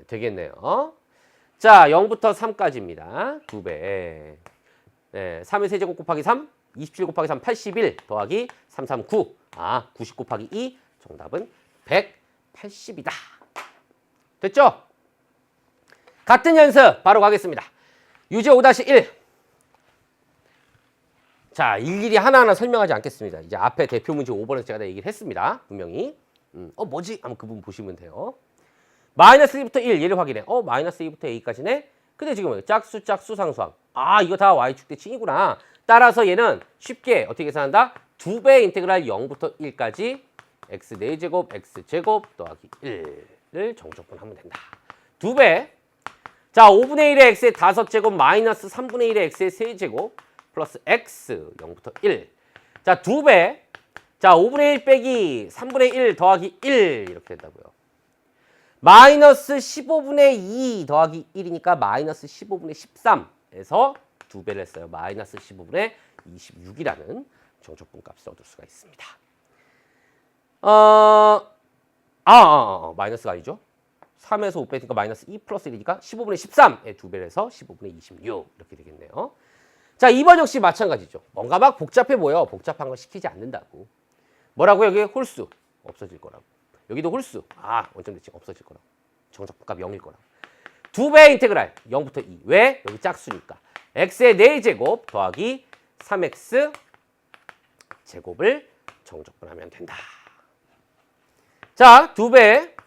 Speaker 1: 되겠네요. 자 0부터 3까지입니다. 2배. 3의 세제곱 곱하기 3, 27 곱하기 3, 81 더하기 339. 90 곱하기 2. 정답은 180이다. 됐죠? 같은 연습 바로 가겠습니다. 유제 5-1. 자, 일일이 하나하나 설명하지 않겠습니다. 이제 앞에 대표 문제 5번에서 제가 다 얘기를 했습니다. 분명히. 뭐지? 한번 그 부분 보시면 돼요. 마이너스 2부터 1 얘를 확인해. 마이너스 2부터 a까지네. 근데 지금 짝수 상수항. 아, 이거 다 y축 대칭이구나. 따라서 얘는 쉽게 어떻게 계산한다? 2배 인테그랄 0부터 1까지 x 4제곱 x제곱 더하기 1을 정적분하면 된다. 2배. 자, 5분의 1의 x의 5제곱 마이너스 3분의 1의 x의 3제곱 플러스 x 0부터 1. 자, 2배. 자, 5분의 1 빼기 3분의 1 더하기 1 이렇게 된다고요. 마이너스 15분의 2 더하기 1이니까 마이너스 15분의 13에서 2배를 했어요. 마이너스 15분의 26이라는 정적분 값을 얻을 수가 있습니다. 마이너스가 아니죠. 3에서 5 빼니까 마이너스 2 플러스 1이니까 15분의 13에 2배를 해서 15분의 26 이렇게 되겠네요. 자, 2번 역시 마찬가지죠. 뭔가 막 복잡해 보여. 복잡한 거 시키지 않는다고. 뭐라고? 여기 홀수 없어질 거라고. 여기도 홀수. 원점 대칭 없어질 거라고. 정적분값 0일 거라고. 2배 인테그랄 0부터 2. 왜? 여기 짝수니까. x의 4제곱 더하기 3x 제곱을 정적분하면 된다. 자, 2배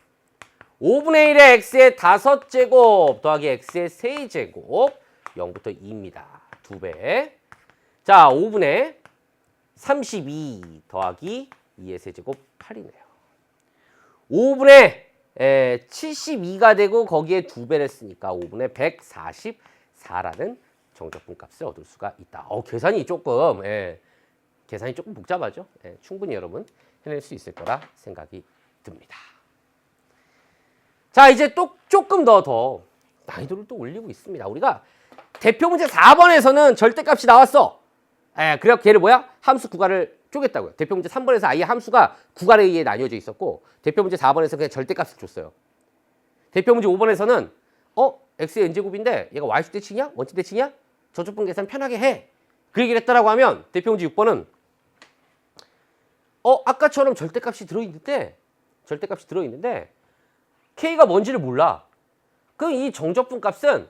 Speaker 1: 5분의 1의 x의 5제곱 더하기 x의 3제곱 0부터 2입니다. 2배. 자, 5분의 32 더하기 2의 세제곱 8이네요. 5분의 72가 되고 거기에 2배를 했으니까 5분의 144라는 정적분 값을 얻을 수가 있다. 계산이 조금 복잡하죠. 충분히 여러분 해낼 수 있을 거라 생각이 듭니다. 자, 이제 또 조금 더 난이도를 또 올리고 있습니다. 우리가 대표 문제 4번에서는 절대값이 나왔어. 그래서 걔를 함수 구간을 쪼갰다고요. 대표 문제 3번에서 아예 함수가 구간에 의해 나뉘어져 있었고 대표 문제 4번에서 그냥 절대값을 줬어요. 대표 문제 5번에서는 x의 n제곱인데 얘가 y축 대칭이야? 원칙 대칭이야? 저쪽분 계산 편하게 해. 그 얘기를 했다라고 하면 대표 문제 6번은 아까처럼 절대값이 들어있는데 k가 뭔지를 몰라. 그럼 이 정적분 값은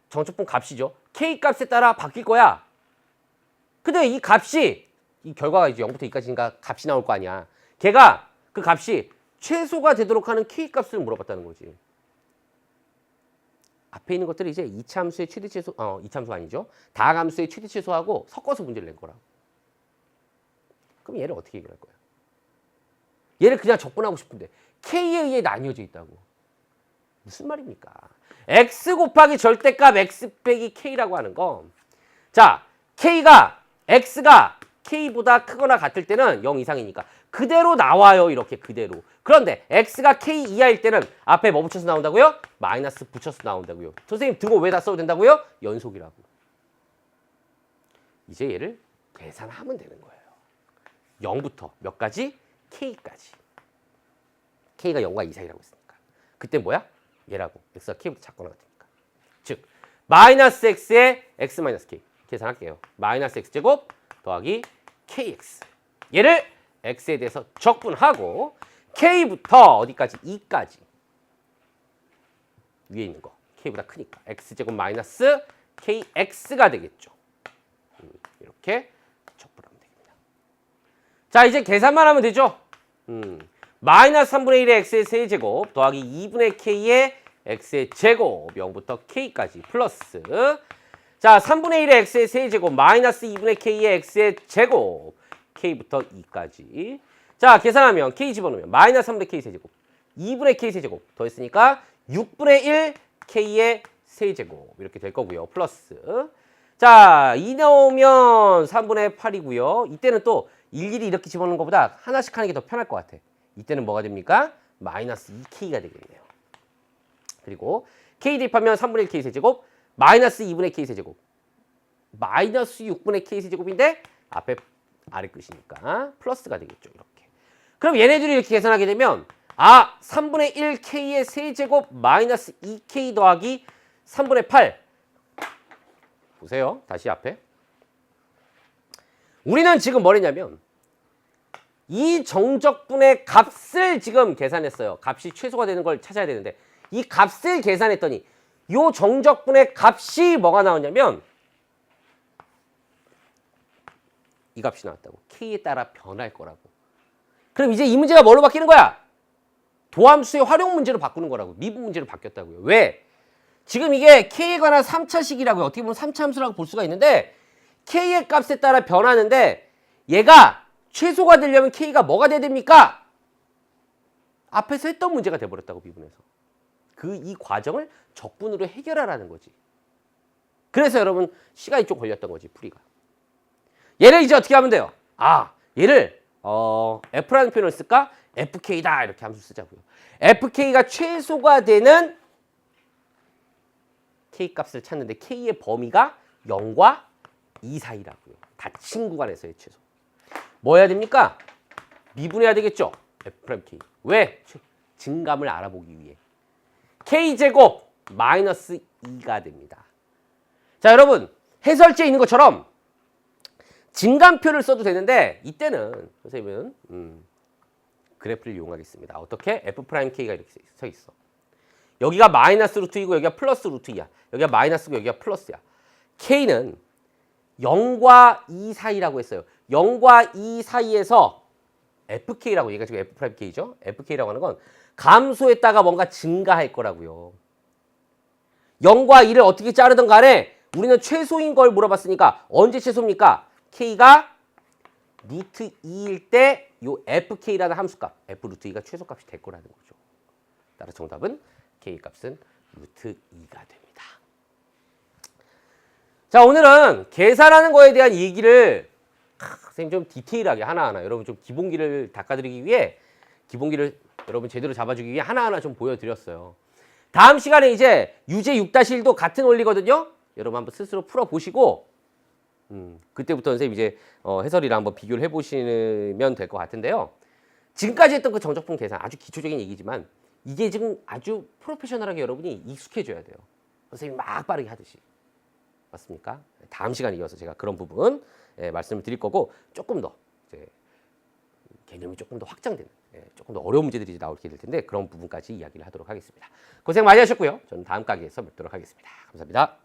Speaker 1: 정적분 값이죠. k 값에 따라 바뀔 거야. 근데 이 값이 이 결과가 이제 0부터 2까지니까 값이 나올 거 아니야. 걔가 그 값이 최소가 되도록 하는 k 값을 물어봤다는 거지. 앞에 있는 것들이 이제 이차함수의 최대 최소, 이차함수가 아니죠. 다항함수의 최대 최소하고 섞어서 문제를 낸 거라. 그럼 얘를 어떻게 해결할 거야? 얘를 그냥 적분하고 싶은데 k에 의해 나뉘어져 있다고. 무슨 말입니까? x 곱하기 절대값 x 빼기 k라고 하는 거. 자, x가 k보다 크거나 같을 때는 0 이상이니까 그대로 나와요. 이렇게 그대로. 그런데 x가 k 이하일 때는 앞에 뭐 붙여서 나온다고요? 마이너스 붙여서 나온다고요. 선생님 등호 왜 다 써도 된다고요? 연속이라고. 이제 얘를 계산하면 되는 거예요. 0부터 몇 가지? k까지. k가 0과 이상이라고 했으니까. 그때 뭐야? 얘라고. x가 k보다 작거나 같으니까. 즉 마이너스 x에 x 마이너스 k. 계산할게요. 마이너스 x제곱 더하기 kx. 얘를 x에 대해서 적분하고 k부터 어디까지? 2까지. 위에 있는 거. k보다 크니까. x제곱 마이너스 kx가 되겠죠. 이렇게 적분하면 됩니다. 자, 이제 계산만 하면 되죠. 마이너스 3분의 1의 x의 세제곱 더하기 2분의 k의 x의 제곱 0부터 k까지 플러스 자, 3분의 1의 x의 세제곱 마이너스 2분의 k의 x의 제곱 k부터 2까지. 자, 계산하면 k 집어넣으면 마이너스 3분의 k 세제곱 2분의 k 세제곱 더했으니까 6분의 1 k의 세제곱 이렇게 될 거고요. 플러스 자, 2 넣으면 3분의 8이고요. 이때는 또 일일이 이렇게 집어넣는 것보다 하나씩 하는 게 더 편할 것 같아. 이때는 뭐가 됩니까? 마이너스 2k가 되겠네요. 그리고 k 대입하면 3분의 1 k 세제곱 마이너스 2분의 k 세제곱 마이너스 6분의 k 세제곱인데 앞에 아래 끝이니까 플러스가 되겠죠. 이렇게. 그럼 얘네들이 이렇게 계산하게 되면 3분의 1 k의 세제곱 마이너스 2k 더하기 3분의 8 보세요. 다시 앞에 우리는 지금 뭘 했냐면 이 정적분의 값을 지금 계산했어요. 값이 최소가 되는 걸 찾아야 되는데 이 값을 계산했더니 요 정적분의 값이 뭐가 나오냐면 이 값이 나왔다고. K에 따라 변할 거라고. 그럼 이제 이 문제가 뭘로 바뀌는 거야? 도함수의 활용 문제로 바꾸는 거라고. 미분 문제로 바뀌었다고요. 왜? 지금 이게 K에 관한 3차식이라고요. 어떻게 보면 3차 함수라고 볼 수가 있는데 K의 값에 따라 변하는데 얘가 최소가 되려면 K가 뭐가 돼야 됩니까? 앞에서 했던 문제가 돼버렸다고 미분에서. 이 과정을 적분으로 해결하라는 거지. 그래서 여러분 시간이 좀 걸렸던 거지 풀이가. 얘를 이제 어떻게 하면 돼요? 얘를 F라는 표현을 쓸까? FK다 이렇게 함수 쓰자고요. FK가 최소가 되는 K 값을 찾는데 K의 범위가 0과 2 사이라고요. 닫힌 구간에서의 최소. 뭐 해야 됩니까? 미분해야 되겠죠? F'K. 왜? 증감을 알아보기 위해. K제곱 마이너스 2가 됩니다. 자, 여러분 해설지에 있는 것처럼 증감표를 써도 되는데 이때는 선생님은 그래프를 이용하겠습니다. 어떻게? F'K가 이렇게 서 있어. 여기가 마이너스 루트 2고 여기가 플러스 루트 2야. 여기가 마이너스고 여기가 플러스야. K는 0과 2 사이라고 했어요. 0과 2 사이에서 FK라고, 얘가 지금 F'K죠? FK라고 하는 건 감소했다가 뭔가 증가할 거라고요. 0과 2를 어떻게 자르든 간에 우리는 최소인 걸 물어봤으니까 언제 최소입니까? K가 루트 2일 때 요 FK라는 함수값, F 루트 2가 최소값이 될 거라는 거죠. 따라서 정답은 K 값은 루트 2가 됩니다. 자, 오늘은 계산하는 거에 대한 얘기를 선생님 좀 디테일하게 하나하나 여러분 좀 기본기를 닦아드리기 위해 기본기를 여러분 제대로 잡아주기 위해 하나하나 좀 보여드렸어요. 다음 시간에 이제 유제 6-1도 같은 원리거든요. 여러분 한번 스스로 풀어보시고 그때부터 선생님 이제 해설이랑 한번 비교를 해보시면 될 것 같은데요. 지금까지 했던 그 정적분 계산 아주 기초적인 얘기지만 이게 지금 아주 프로페셔널하게 여러분이 익숙해져야 돼요. 선생님이 막 빠르게 하듯이. 맞습니까? 다음 시간에 이어서 제가 그런 부분 말씀을 드릴 거고 조금 더 이제 개념이 조금 더 확장되는 조금 더 어려운 문제들이 나오게 될 텐데 그런 부분까지 이야기를 하도록 하겠습니다. 고생 많이 하셨고요. 저는 다음 강의에서 뵙도록 하겠습니다. 감사합니다.